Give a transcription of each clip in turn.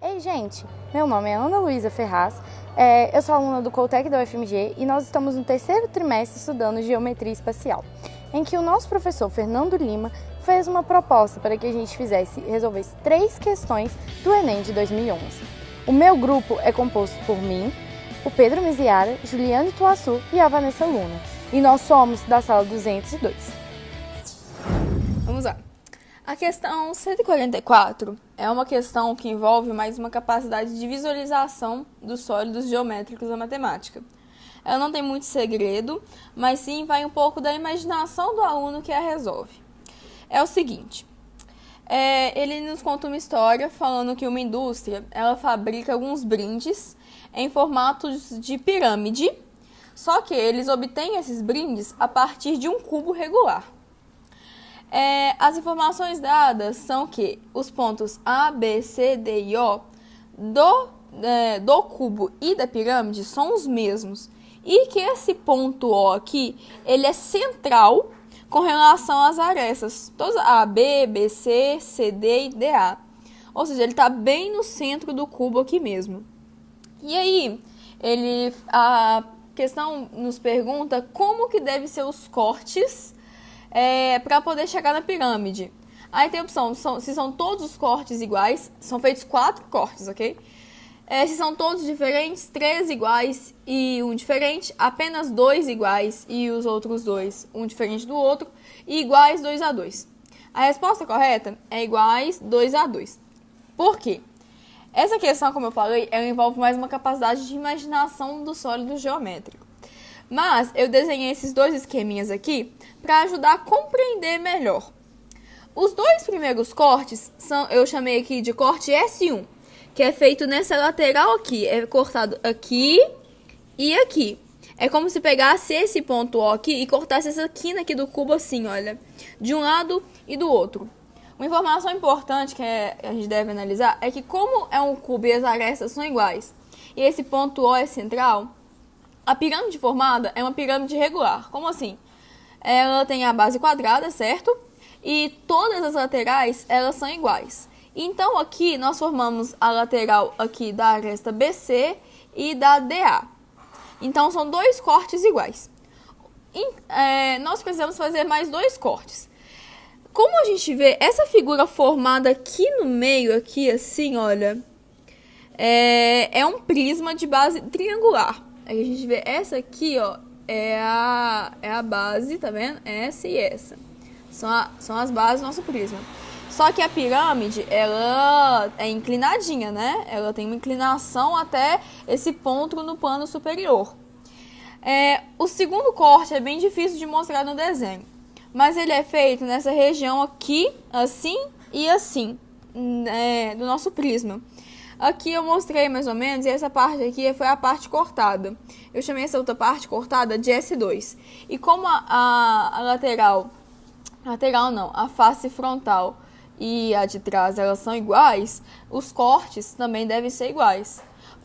Ei, gente! Meu nome é Ana Luísa Ferraz, eu sou aluna do Coltec da UFMG e nós estamos no terceiro trimestre estudando Geometria Espacial, em que o nosso professor Fernando Lima fez uma proposta para que a gente resolvesse 3 questões do Enem de 2011. O meu grupo é composto por mim, o Pedro Miziara, Juliane Tuassu e a Vanessa Luna, e nós somos da sala 202. Vamos lá. A questão 144 é uma questão que envolve mais uma capacidade de visualização dos sólidos geométricos da matemática. Ela não tem muito segredo, mas sim vai um pouco da imaginação do aluno que a resolve. É o seguinte, ele nos conta uma história falando que uma indústria ela fabrica alguns brindes em formatos de pirâmide, só que eles obtêm esses brindes a partir de um cubo regular. As informações dadas são que os pontos A, B, C, D e O do cubo e da pirâmide são os mesmos e que esse ponto O aqui ele é central com relação às arestas, todas A, B, BC, CD e DA. Ou seja, ele está bem no centro do cubo aqui mesmo. E aí, a questão nos pergunta como que devem ser os cortes para poder chegar na pirâmide. Aí tem a opção, se são todos os cortes iguais, são feitos 4 cortes, ok? Se são todos diferentes, 3 iguais e um diferente, apenas 2 iguais e os outros 2, um diferente do outro, e iguais 2 a 2. A resposta correta é iguais 2 a 2. Por quê? Essa questão, como eu falei, ela envolve mais uma capacidade de imaginação do sólido geométrico. Mas eu desenhei esses 2 esqueminhas aqui para ajudar a compreender melhor. Os 2 primeiros cortes eu chamei aqui de corte S1, que é feito nessa lateral aqui, é cortado aqui e aqui. É como se pegasse esse ponto O aqui e cortasse essa quina aqui do cubo assim, olha, de um lado e do outro. Uma informação importante que a gente deve analisar é que como é um cubo e as arestas são iguais, e esse ponto O é central, a pirâmide formada é uma pirâmide regular. Como assim? Ela tem a base quadrada, certo? E todas as laterais, elas são iguais. Então, aqui, nós formamos a lateral aqui da aresta BC e da DA. Então, são 2 cortes iguais. Nós precisamos fazer mais 2 cortes. Como a gente vê essa figura formada aqui no meio, aqui assim, olha, é um prisma de base triangular. Aí a gente vê essa aqui, ó, é a base, tá vendo? Essa e essa. São as bases do nosso prisma. Só que a pirâmide, ela é inclinadinha, né? Ela tem uma inclinação até esse ponto no plano superior. O segundo corte é bem difícil de mostrar no desenho, mas ele é feito nessa região aqui, assim e assim, do nosso prisma. Aqui eu mostrei mais ou menos, e essa parte aqui foi a parte cortada. Eu chamei essa outra parte cortada de S2. E como a a face frontal e a de trás elas são iguais, os cortes também devem ser iguais.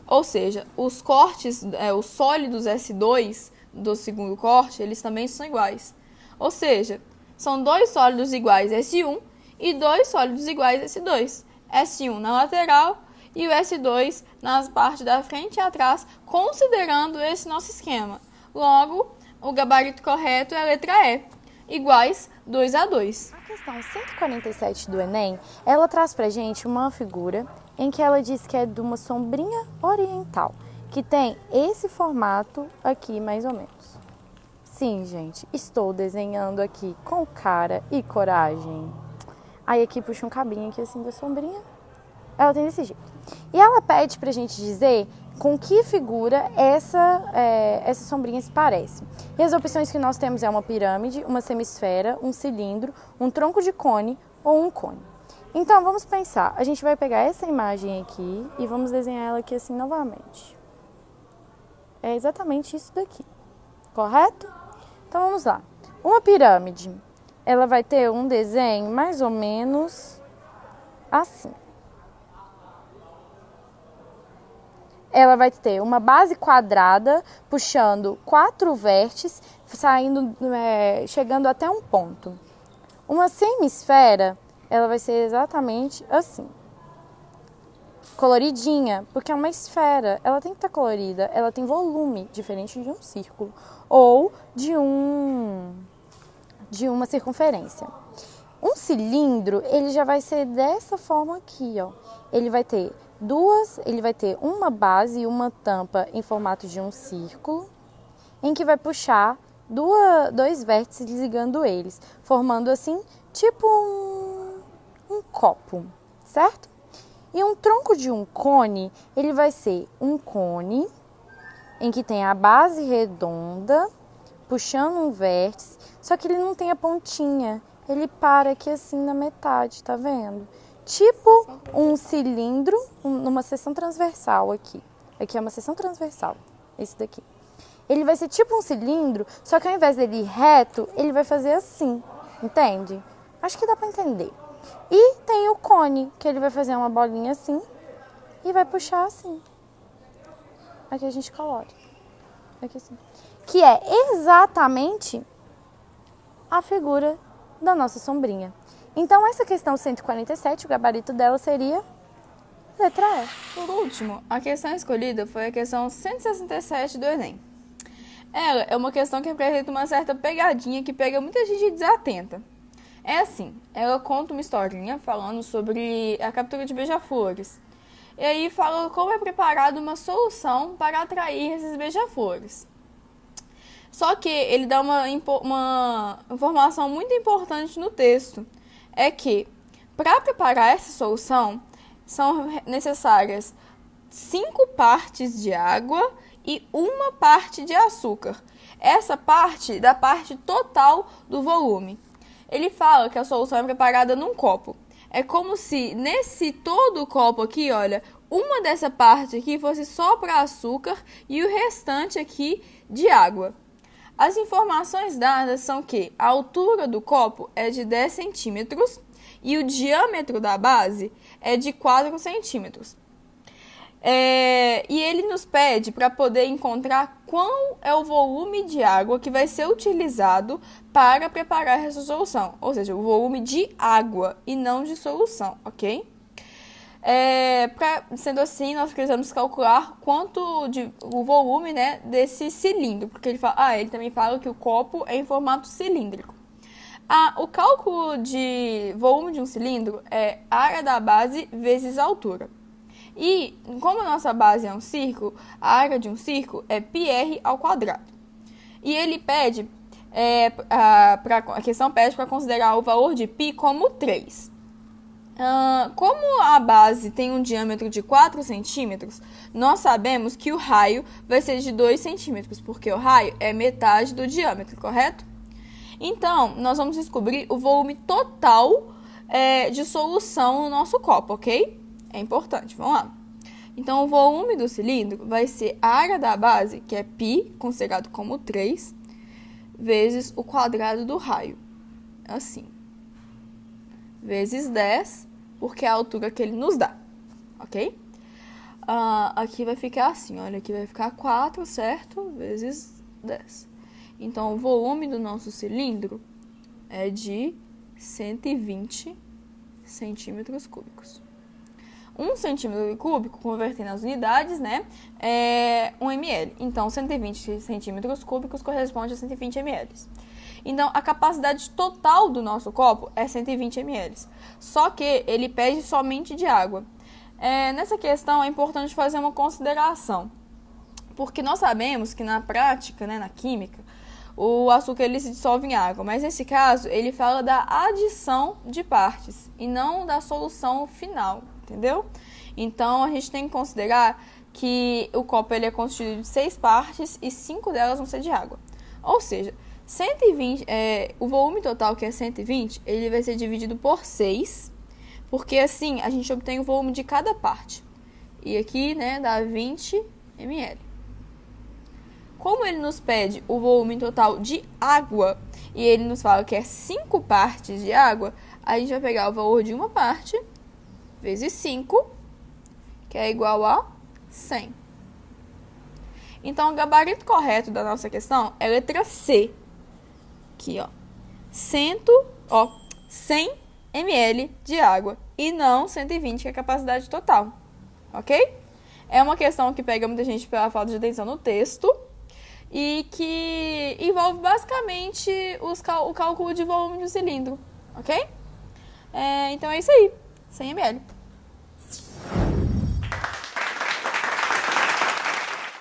Ou seja, os cortes, os sólidos S2 do segundo corte, eles também são iguais. Ou seja, são 2 sólidos iguais S1 e 2 sólidos iguais S2. S1 na lateral e o S2 nas partes da frente e atrás, considerando esse nosso esquema. Logo, o gabarito correto é a letra E, iguais 2 a 2. A questão 147 do Enem, ela traz pra gente uma figura em que ela diz que é de uma sombrinha oriental, que tem esse formato aqui, mais ou menos. Sim, gente, estou desenhando aqui com cara e coragem. Aí aqui puxa um cabinho aqui assim da sombrinha. Ela tem desse jeito. E ela pede pra gente dizer com que figura essa sombrinha se parece. E as opções que nós temos é uma pirâmide, uma semisfera, um cilindro, um tronco de cone ou um cone. Então, vamos pensar. A gente vai pegar essa imagem aqui e vamos desenhar ela aqui assim novamente. É exatamente isso daqui, correto? Então, vamos lá. Uma pirâmide, ela vai ter um desenho mais ou menos assim. Ela vai ter uma base quadrada, puxando 4 vértices, chegando até um ponto. Uma semisfera, ela vai ser exatamente assim. coloridinha, porque é uma esfera, ela tem que estar colorida, ela tem volume, diferente de um círculo ou de uma circunferência. Um cilindro, ele já vai ser dessa forma aqui, ó. Ele vai ter uma base e uma tampa em formato de um círculo, em que vai puxar dois vértices ligando eles, formando assim, tipo um copo, certo? E um tronco de um cone, ele vai ser um cone em que tem a base redonda, puxando um vértice, só que ele não tem a pontinha, ele para aqui assim na metade, tá vendo? Tipo um cilindro, numa seção transversal aqui. Aqui é uma seção transversal, esse daqui. Ele vai ser tipo um cilindro, só que ao invés dele ir reto, ele vai fazer assim, entende? Acho que dá pra entender. E tem o cone, que ele vai fazer uma bolinha assim e vai puxar assim. Aqui a gente colore. Aqui assim. Que é exatamente a figura da nossa sombrinha. Então, essa questão 147, o gabarito dela seria letra E. Por último, a questão escolhida foi a questão 167 do Enem. Ela é uma questão que apresenta uma certa pegadinha que pega muita gente desatenta. É assim, ela conta uma historinha falando sobre a captura de beija-flores. E aí fala como é preparada uma solução para atrair esses beija-flores. Só que ele dá uma informação muito importante no texto. É que, para preparar essa solução, são necessárias 5 partes de água e 1 parte de açúcar. Essa parte da parte total do volume. Ele fala que a solução é preparada num copo. É como se nesse todo o copo aqui, olha, uma dessa parte aqui fosse só para açúcar e o restante aqui de água. As informações dadas são que a altura do copo é de 10 centímetros e o diâmetro da base é de 4 centímetros. E ele nos pede para poder encontrar qual é o volume de água que vai ser utilizado para preparar essa solução. Ou seja, o volume de água e não de solução, ok? Sendo assim, nós precisamos calcular o volume, né, desse cilindro. Porque ele também fala que o copo é em formato cilíndrico. O cálculo de volume de um cilindro é área da base vezes a altura. E, como a nossa base é um círculo, a área de um círculo é πr ao quadrado. E ele pede, a questão pede para considerar o valor de π como 3. Como a base tem um diâmetro de 4 centímetros, nós sabemos que o raio vai ser de 2 centímetros, porque o raio é metade do diâmetro, correto? Então, nós vamos descobrir o volume total de solução no nosso copo, ok? É importante, vamos lá. Então, o volume do cilindro vai ser a área da base, que é π, considerado como 3, vezes o quadrado do raio, assim. Vezes 10, porque é a altura que ele nos dá, ok? Aqui vai ficar assim, olha, aqui vai ficar 4, certo? Vezes 10. Então, o volume do nosso cilindro é de 120 centímetros cúbicos. 1 centímetro cúbico, convertendo as unidades, né, é 1 ml. Então, 120 centímetros cúbicos corresponde a 120 ml. Então, a capacidade total do nosso copo é 120 ml. Só que ele pede somente de água. Nessa questão, é importante fazer uma consideração. Porque nós sabemos que na prática, né, na química, o açúcar ele se dissolve em água. Mas nesse caso, ele fala da adição de partes e não da solução final. Entendeu? Então, a gente tem que considerar que o copo ele é constituído de 6 partes e 5 delas vão ser de água. Ou seja, 120, o volume total, que é 120, ele vai ser dividido por 6, porque assim a gente obtém o volume de cada parte. E aqui, né, dá 20 ml. Como ele nos pede o volume total de água, e ele nos fala que é 5 partes de água, a gente vai pegar o valor de uma parte vezes 5, que é igual a 100. Então, o gabarito correto da nossa questão é a letra C. Aqui, ó. 100 ml de água e não 120, que é a capacidade total. ok? É uma questão que pega muita gente pela falta de atenção no texto e que envolve basicamente o cálculo de volume de um cilindro, ok? Então é isso aí, 100 ml.